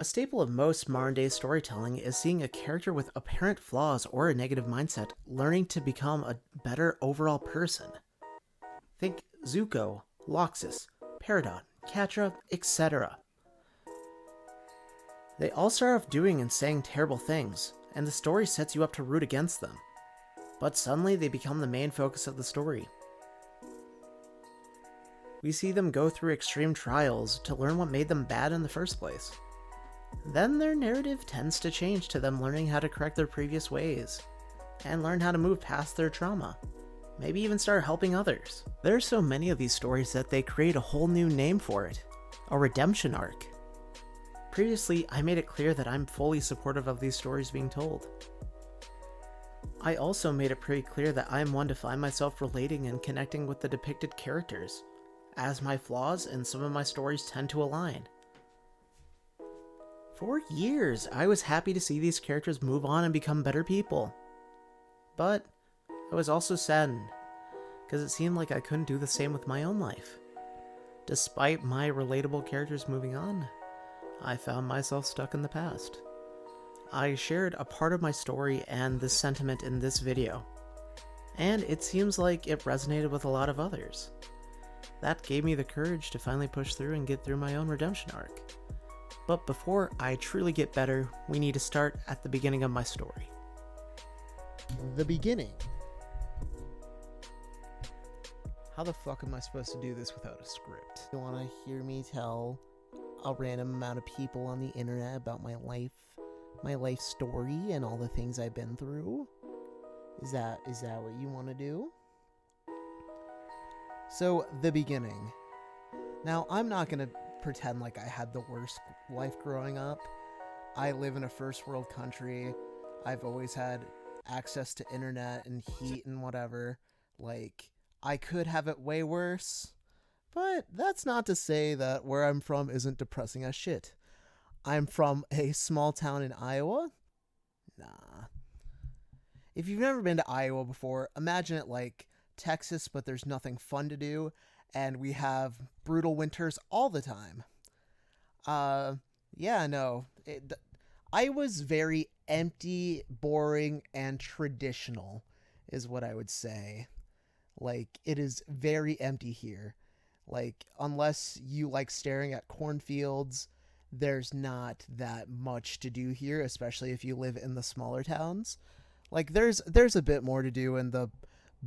A staple of most modern day storytelling is seeing a character with apparent flaws or a negative mindset learning to become a better overall person. Think Zuko, Loxus, Peridot, Catra, etc. They all start off doing and saying terrible things, and the story sets you up to root against them. But suddenly they become the main focus of the story. We see them go through extreme trials to learn what made them bad in the first place. Then their narrative tends to change to them learning how to correct their previous ways, and learn how to move past their trauma. Maybe even start helping others. There are so many of these stories that they create a whole new name for it, a redemption arc. Previously, I made it clear that I'm fully supportive of these stories being told. I also made it pretty clear that I am one to find myself relating and connecting with the depicted characters, as my flaws and some of my stories tend to align. For years, I was happy to see these characters move on and become better people. But I was also saddened, because it seemed like I couldn't do the same with my own life. Despite my relatable characters moving on, I found myself stuck in the past. I shared a part of my story and this sentiment in this video, and it seems like it resonated with a lot of others. That gave me the courage to finally push through and get through my own redemption arc. But before I truly get better, we need to start at the beginning of my story. The beginning. How the fuck am I supposed to do this without a script? You wanna hear me tell a random amount of people on the internet about my life story and all the things I've been through? Is that what you want to do? So, the beginning. Now, I'm not gonna pretend like I had the worst life growing up. I live in a first world country. I've always had access to internet and heat and whatever. Like, I could have it way worse. But that's not to say that where I'm from isn't depressing as shit. I'm from a small town in Iowa. Nah. If you've never been to Iowa before, imagine it like Texas, but there's nothing fun to do, and we have brutal winters all the time. Iowa's very empty, boring, and traditional, is what I would say. Like, it is very empty here. Like, unless you like staring at cornfields, there's not that much to do here, especially if you live in the smaller towns. Like, there's a bit more to do in the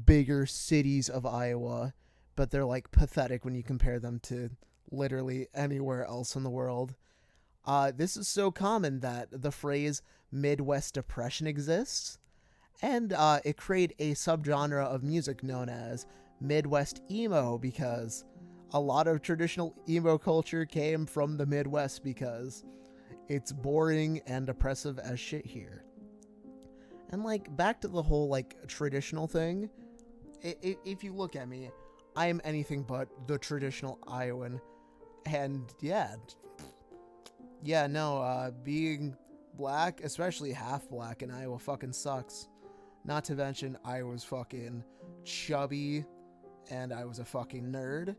bigger cities of Iowa, but they're, like, pathetic when you compare them to literally anywhere else in the world. This is so common that the phrase Midwest Depression exists, and it created a subgenre of music known as Midwest Emo, because a lot of traditional emo culture came from the Midwest because it's boring and depressive as shit here. And, like, back to the whole, like, traditional thing, if you look at me, I am anything but the traditional Iowan. And, being black, especially half black in Iowa, fucking sucks. Not to mention, I was fucking chubby, and I was a fucking nerd.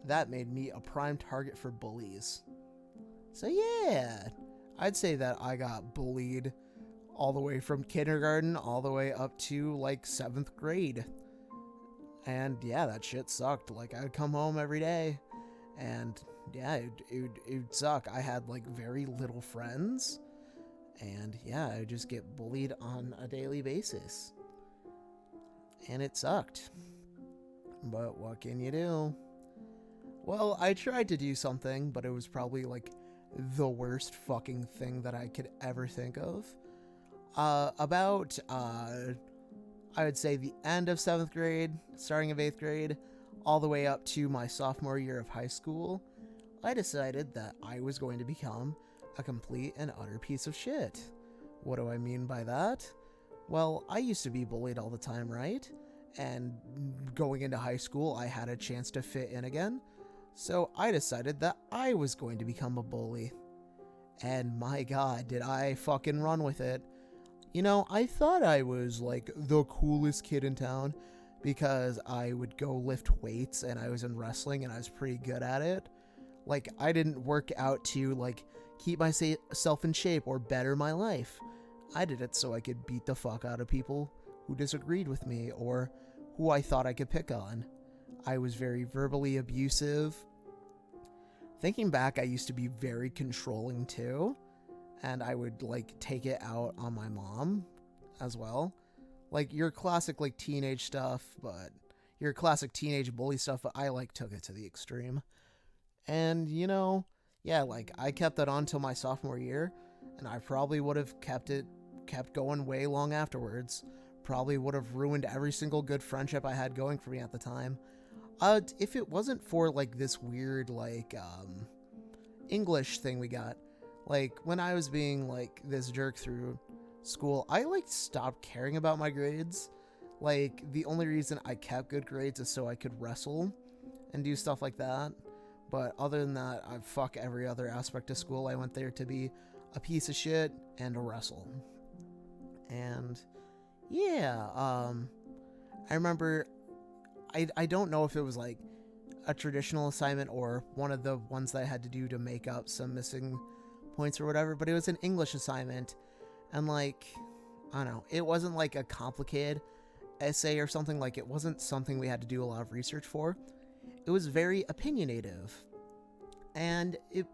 That made me a prime target for bullies. So yeah, I'd say that I got bullied all the way from kindergarten all the way up to like 7th grade. And yeah, that shit sucked. Like, I'd come home every day and yeah, it'd suck. I had like very little friends, and yeah, I'd just get bullied on a daily basis. And it sucked. But what can you do? Well, I tried to do something, but it was probably like the worst fucking thing that I could ever think of. I would say the end of 7th grade, starting of 8th grade, all the way up to my sophomore year of high school, I decided that I was going to become a complete and utter piece of shit. What do I mean by that? Well, I used to be bullied all the time, right? And going into high school, I had a chance to fit in again. So I decided that I was going to become a bully. And my god, did I fucking run with it. You know, I thought I was like the coolest kid in town because I would go lift weights and I was in wrestling and I was pretty good at it. Like, I didn't work out to like keep myself in shape or better my life. I did it so I could beat the fuck out of people who disagreed with me or who I thought I could pick on. I was very verbally abusive. Thinking back, I used to be very controlling too, and I would like take it out on my mom as well. Like your classic like teenage stuff, but your classic teenage bully stuff, but I like took it to the extreme. And yeah, like I kept that on till my sophomore year, and I probably would have kept going way long afterwards. Probably would have ruined every single good friendship I had going for me at the time. If it wasn't for like this weird like English thing we got, like when I was being like this jerk through school, I like stopped caring about my grades. Like the only reason I kept good grades is so I could wrestle and do stuff like that. But other than that, I fuck every other aspect of school. I went there to be a piece of shit and to wrestle. And yeah, I remember, I don't know if it was like a traditional assignment or one of the ones that I had to do to make up some missing points or whatever, but it was an English assignment. And like, I don't know, it wasn't like a complicated essay or something. Like it wasn't something we had to do a lot of research for. It was very opinionative, and it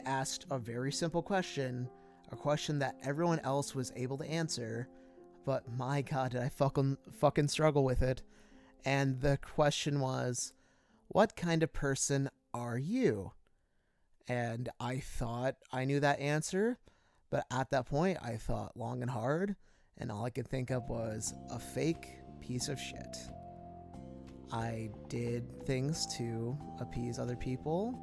asked a very simple question, a question that everyone else was able to answer, but my god, did I fucking struggle with it. And the question was, what kind of person are you? And I thought I knew that answer, but at that point I thought long and hard, and all I could think of was a fake piece of shit. I did things to appease other people.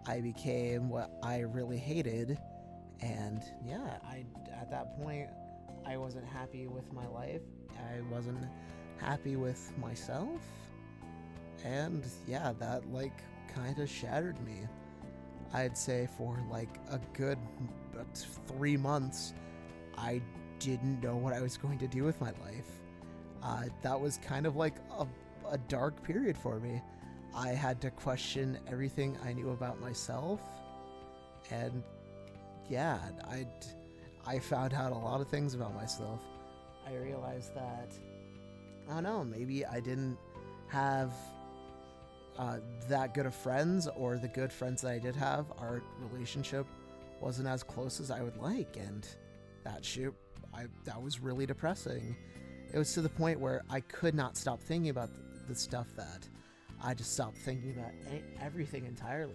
I became what I really hated. And yeah, at that point, I wasn't happy with my life. I wasn't happy with myself. And yeah, that like kind of shattered me. I'd say for like a good 3 months, I didn't know what I was going to do with my life. That was kind of like a dark period for me. I had to question everything I knew about myself, and yeah, I found out a lot of things about myself. I realized that, I don't know, maybe I didn't have that good of friends, or the good friends that I did have, our relationship wasn't as close as I would like, and that was really depressing. It was to the point where I could not stop thinking about the stuff that I just stopped thinking about everything entirely.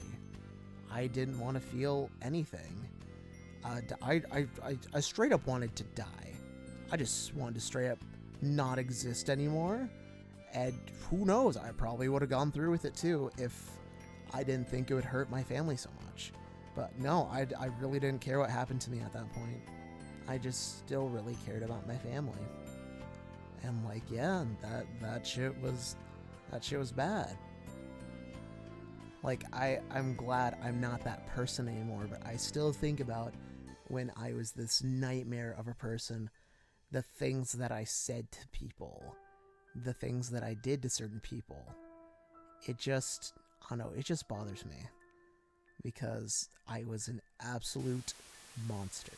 I didn't want to feel anything. I straight up wanted to die. I just wanted to straight up not exist anymore. And who knows, I probably would have gone through with it too if I didn't think it would hurt my family so much. But no, I really didn't care what happened to me at that point. I just still really cared about my family. And like, yeah, that shit was bad. Like, I'm glad I'm not that person anymore, but I still think about when I was this nightmare of a person, the things that I said to people, the things that I did to certain people. It just, I don't know, it just bothers me because I was an absolute monster.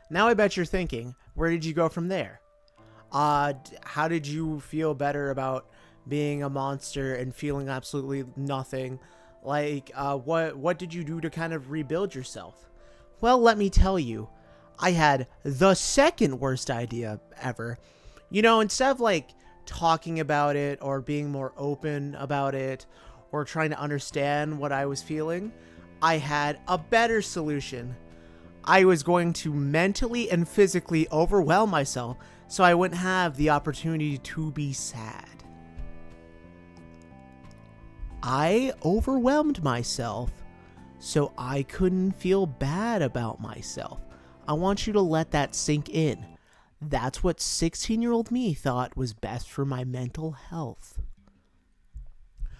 Now I bet you're thinking, where did you go from there? How did you feel better about being a monster and feeling absolutely nothing? Like, what did you do to kind of rebuild yourself? Well, let me tell you, I had the second worst idea ever. Instead of like talking about it or being more open about it or trying to understand what I was feeling, I had a better solution. I was going to mentally and physically overwhelm myself so I wouldn't have the opportunity to be sad. I overwhelmed myself so I couldn't feel bad about myself. I want you to let that sink in. That's what 16-year-old me thought was best for my mental health.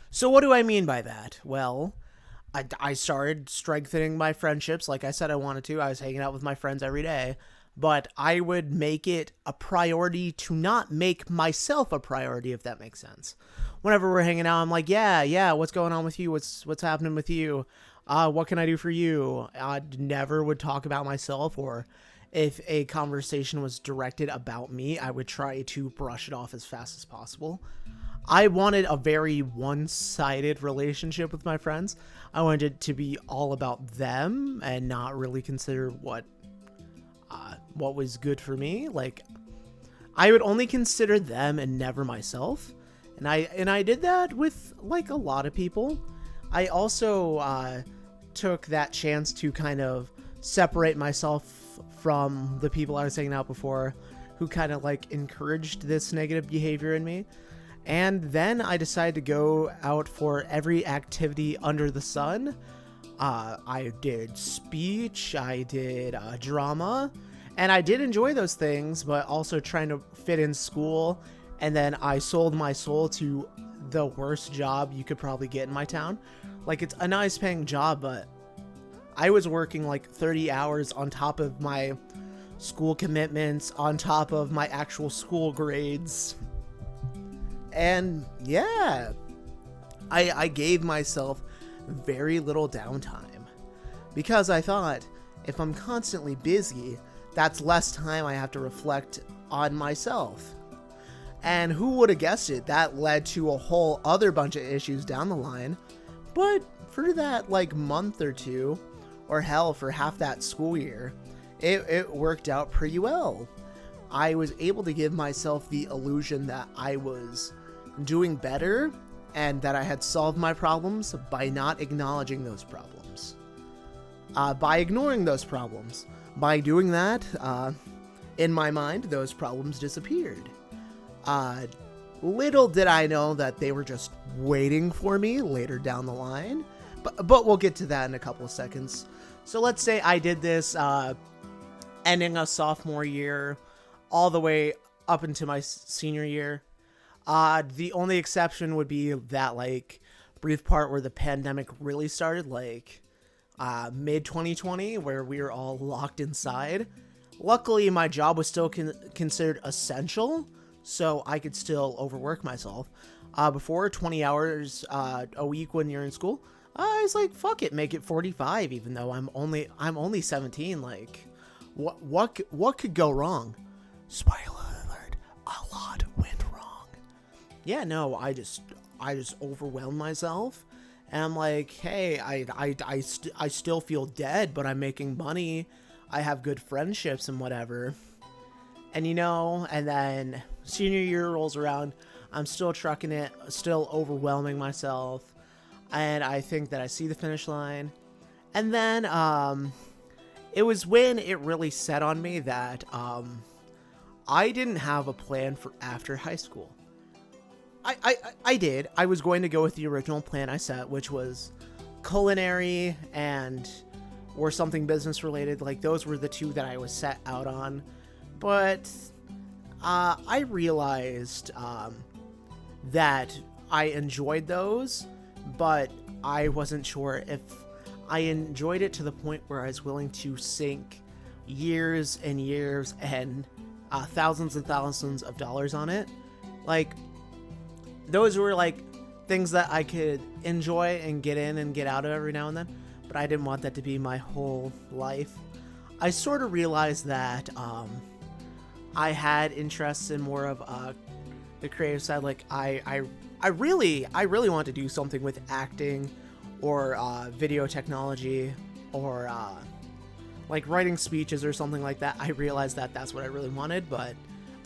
So what do I mean by that? Well, I started strengthening my friendships like I said I wanted to. I was hanging out with my friends every day. but I would make it a priority to not make myself a priority, if that makes sense. Whenever we're hanging out, I'm like, yeah, what's going on with you? What's happening with you? What can I do for you? I never would talk about myself, or if a conversation was directed about me, I would try to brush it off as fast as possible. I wanted a very one-sided relationship with my friends. I wanted it to be all about them and not really consider what was good for me. Like, I would only consider them and never myself. And I did that with, like, a lot of people. I also took that chance to kind of separate myself from the people I was hanging out before, who kind of, like, encouraged this negative behavior in me. And then I decided to go out for every activity under the sun. I did speech, I did drama, and I did enjoy those things, but also trying to fit in school. And then I sold my soul to the worst job you could probably get in my town. Like, it's a nice paying job, but I was working like 30 hours on top of my school commitments, on top of my actual school grades. And yeah, I gave myself very little downtime, because I thought, if I'm constantly busy, that's less time I have to reflect on myself. And who would have guessed it? That led to a whole other bunch of issues down the line. But for that, like, month or two, or hell, for half that school year, it worked out pretty well. I was able to give myself the illusion that I was doing better and that I had solved my problems by not acknowledging those problems. By ignoring those problems. By doing that, in my mind, those problems disappeared. Little did I know that they were just waiting for me later down the line. But we'll get to that in a couple of seconds. So let's say I did this ending a sophomore year all the way up into my senior year. The only exception would be that, like, brief part where the pandemic really started, like mid 2020, where we were all locked inside. Luckily, my job was still considered essential, so I could still overwork myself. Before, 20 hours a week when you're in school, I was like, fuck it, make it 45, even though I'm only 17. Like, what could go wrong? Spoiler alert, a lot went wrong. Yeah, no, I just overwhelmed myself, and I'm like, hey, I still feel dead, but I'm making money. I have good friendships and whatever. And and then senior year rolls around, I'm still trucking it, still overwhelming myself, and I think that I see the finish line. And then it was when it really set on me that I didn't have a plan for after high school. I did. I was going to go with the original plan I set, which was culinary or something business related. Like, those were the two that I was set out on. But I realized that I enjoyed those, but I wasn't sure if I enjoyed it to the point where I was willing to sink years and years and thousands and thousands of dollars on it. Like, those were like things that I could enjoy and get in and get out of every now and then, but I didn't want that to be my whole life. I sort of realized that I had interests in more of the creative side. Like, I really want to do something with acting or video technology or like writing speeches or something like that. I realized that that's what I really wanted, but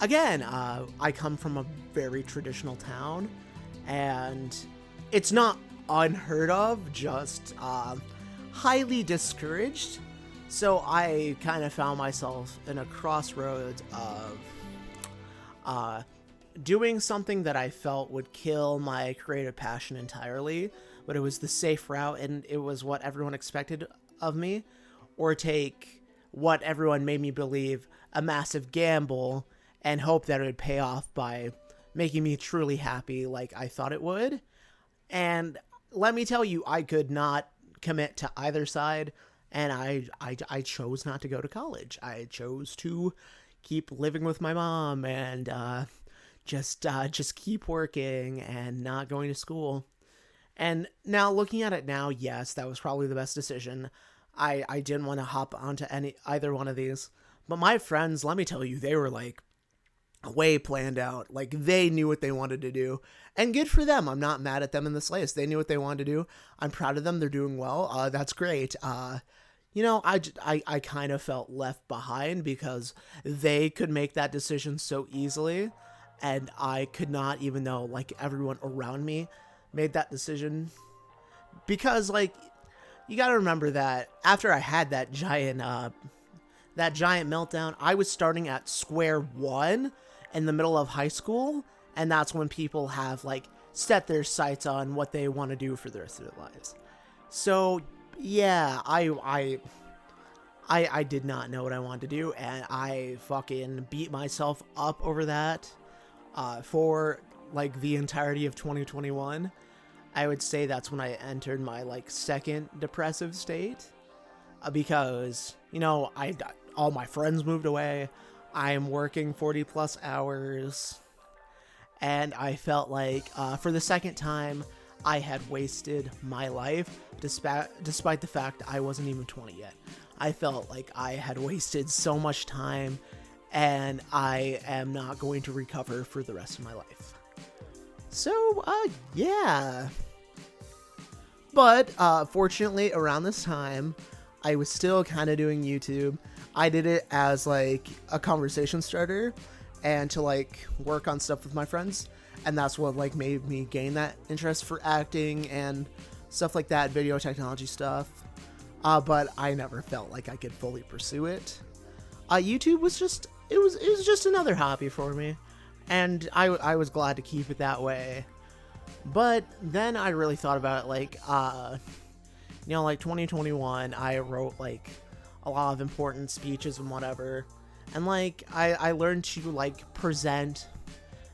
again, I come from a very traditional town, and it's not unheard of, just highly discouraged. So I kind of found myself in a crossroads of doing something that I felt would kill my creative passion entirely, but it was the safe route and it was what everyone expected of me, or take what everyone made me believe, a massive gamble, and hope that it would pay off by making me truly happy like I thought it would. And let me tell you, I could not commit to either side, and I chose not to go to college. I chose to keep living with my mom and just keep working and not going to school. And now looking at it now, yes, that was probably the best decision. I didn't want to hop onto either one of these. But my friends, let me tell you, they were like way planned out. Like they knew what they wanted to do. And good for them. I'm not mad at them in the slightest. They knew what they wanted to do. I'm proud of them. They're doing well. That's great. I kind of felt left behind because they could make that decision so easily. And I could not, even though like everyone around me made that decision. Because like, you got to remember that after I had that giant meltdown, I was starting at square one in the middle of high school, and that's when people have like set their sights on what they want to do for the rest of their lives. So yeah, I did not know what I wanted to do, and I fucking beat myself up over that for like the entirety of 2021. I would say that's when I entered my like second depressive state, because all my friends moved away. I am working 40 plus hours, and I felt like for the second time I had wasted my life, despite the fact I wasn't even 20 yet. I felt like I had wasted so much time, and I am not going to recover for the rest of my life. So, yeah. But, fortunately, around this time, I was still kind of doing YouTube. I did it as, like, a conversation starter and to, like, work on stuff with my friends. And that's what, like, made me gain that interest for acting and stuff like that, video technology stuff. But I never felt like I could fully pursue it. YouTube was just, it was just another hobby for me. And I was glad to keep it that way. But then I really thought about it, like, like 2021, I wrote like a lot of important speeches and whatever. And like, I learned to like present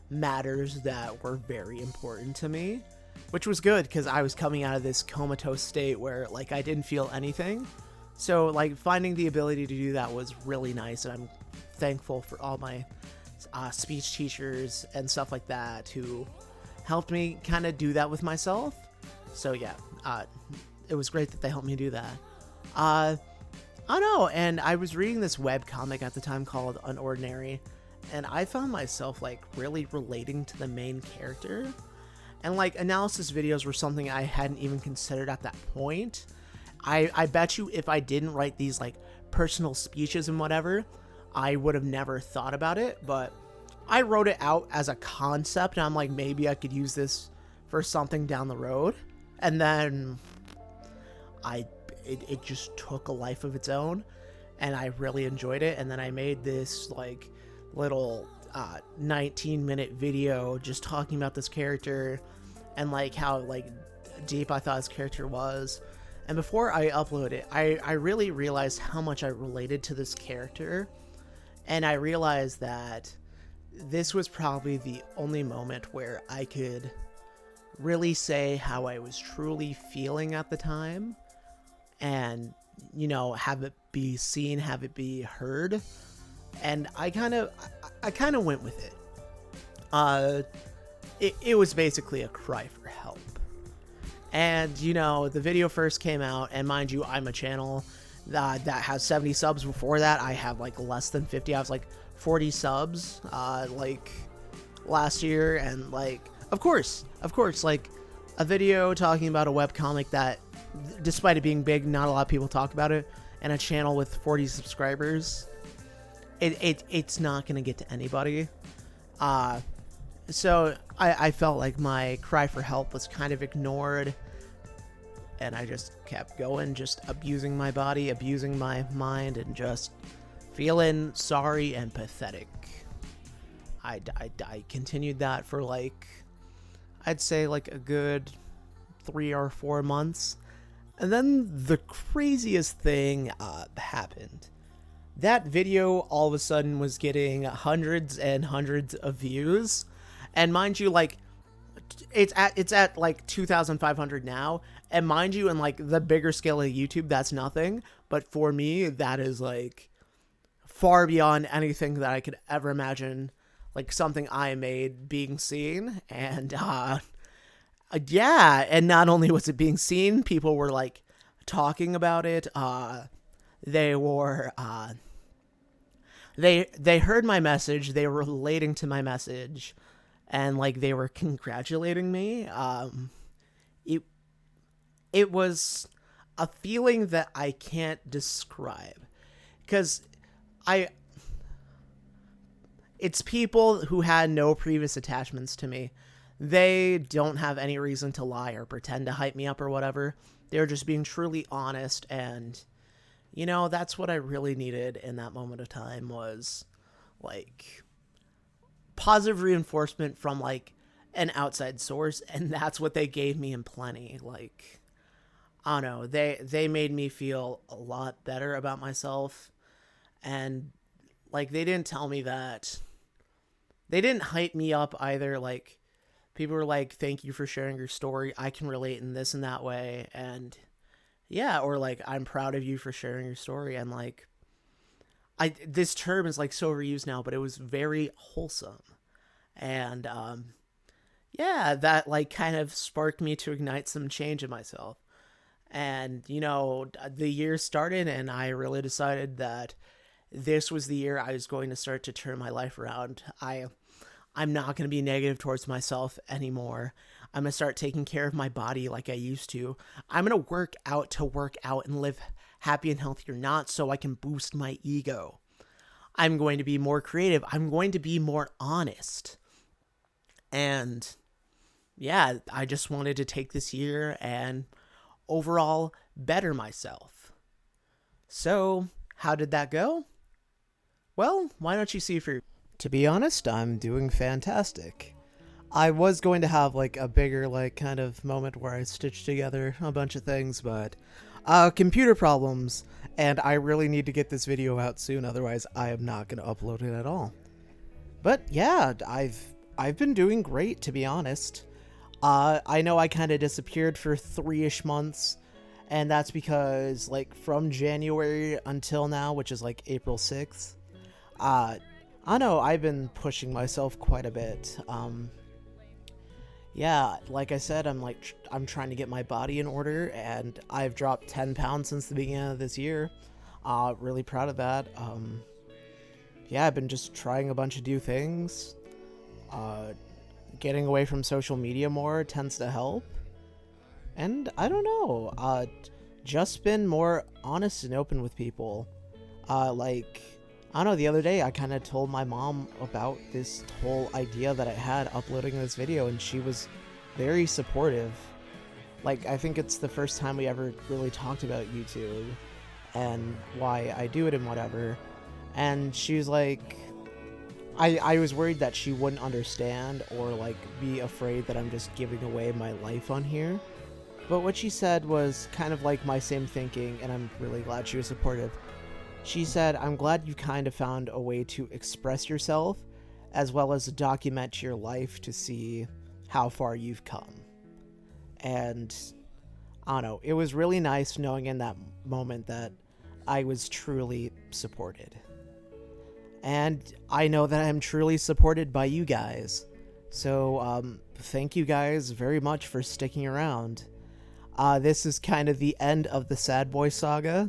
matters that were very important to me, which was good because I was coming out of this comatose state where like I didn't feel anything. So like finding the ability to do that was really nice. And I'm thankful for all my speech teachers and stuff like that who helped me kind of do that with myself. So yeah, it was great that they helped me do that. I don't know, and I was reading this web comic at the time called Unordinary, and I found myself like really relating to the main character. And like analysis videos were something I hadn't even considered at that point. I bet you if I didn't write these like personal speeches and whatever, I would have never thought about it. But I wrote it out as a concept, and I'm like, maybe I could use this for something down the road. And then it just took a life of its own, and I really enjoyed it. And then I made this like little 19-minute video just talking about this character and like how like deep I thought his character was. And before I upload it, I really realized how much I related to this character, and I realized that this was probably the only moment where I could really say how I was truly feeling at the time, and have it be seen, have it be heard. And I kind of went with it. It was basically a cry for help. And the video first came out, and mind you, I'm a channel that has 70 subs. Before that, I have like less than 50. I was like 40 subs like last year. And like of course like a video talking about a webcomic that, despite it being big, not a lot of people talk about it, and a channel with 40 subscribers, it's not gonna get to anybody. So I felt like my cry for help was kind of ignored, and I just kept going, just abusing my body, abusing my mind, and just feeling sorry and pathetic. I continued that for like, I'd say like a good 3 or 4 months. And then the craziest thing happened. That video all of a sudden was getting hundreds and hundreds of views. And mind you, like, It's at like 2,500 now, and mind you, in like the bigger scale of YouTube, that's nothing. But for me, that is like far beyond anything that I could ever imagine. Like something I made being seen, and yeah, and not only was it being seen, people were like talking about it. They were they heard my message. They were relating to my message, and like they were congratulating me. It it was a feeling that I can't describe, because I it's people who had no previous attachments to me. They don't have any reason to lie or pretend to hype me up or whatever. They're just being truly honest, and that's what I really needed in that moment of time, was like positive reinforcement from like an outside source, and that's what they gave me in plenty. Like, I don't know, they made me feel a lot better about myself, and like they didn't tell me that. They didn't hype me up either. Like, people were like, "Thank you for sharing your story. I can relate in this and that way." And yeah, or like, "I'm proud of you for sharing your story." And like, this term is like so overused now, but it was very wholesome. And yeah, that like kind of sparked me to ignite some change in myself. And the year started, and I really decided that this was the year I was going to start to turn my life around. I'm not going to be negative towards myself anymore. I'm going to start taking care of my body like I used to. I'm going to work out and live happy and healthy, or not, so I can boost my ego. I'm going to be more creative. I'm going to be more honest. And yeah, I just wanted to take this year and overall better myself. So, how did that go? Well, why don't you see for... To be honest, I'm doing fantastic. I was going to have like a bigger like kind of moment where I stitched together a bunch of things, but computer problems, and I really need to get this video out soon, otherwise I am not going to upload it at all. But yeah, I've been doing great, to be honest. I know I kind of disappeared for 3-ish months, and that's because like from January until now, which is like April 6th, I know I've been pushing myself quite a bit. Yeah, like I said, I'm trying to get my body in order, and I've dropped 10 pounds since the beginning of this year. Really proud of that. Yeah, I've been just trying a bunch of new things. Getting away from social media more tends to help. And I don't know, just been more honest and open with people. Like, I don't know, the other day I kind of told my mom about this whole idea that I had uploading this video, and she was very supportive. Like, I think it's the first time we ever really talked about YouTube and why I do it and whatever. And she was like, I was worried that she wouldn't understand or like be afraid that I'm just giving away my life on here. But what she said was kind of like my same thinking, and I'm really glad she was supportive. She said, "I'm glad you kind of found a way to express yourself as well as document your life to see how far you've come." And I don't know, it was really nice knowing in that moment that I was truly supported. And I know that I'm truly supported by you guys. So, thank you guys very much for sticking around. This is kind of the end of the Sad Boy saga.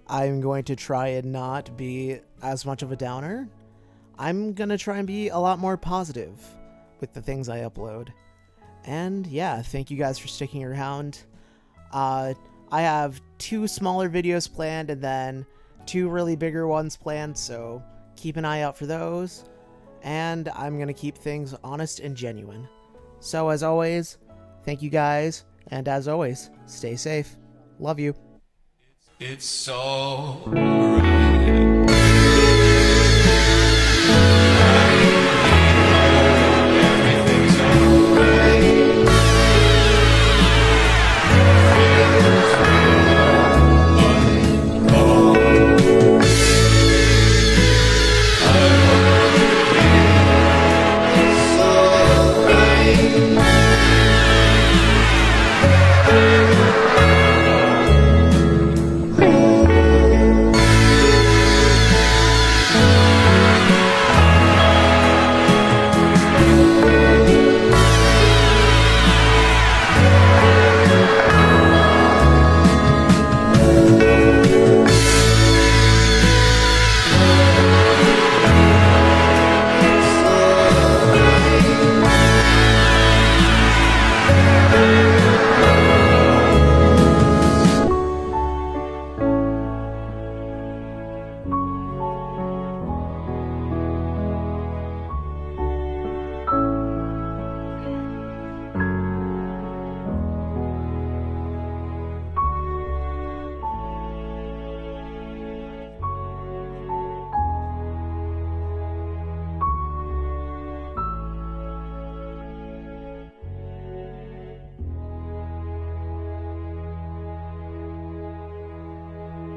I'm going to try and not be as much of a downer. I'm going to try and be a lot more positive with the things I upload. And yeah, thank you guys for sticking around. I have 2 smaller videos planned and then 2 really bigger ones planned, so keep an eye out for those. And I'm going to keep things honest and genuine. So as always, thank you guys, and as always, stay safe. Love you. It's alright.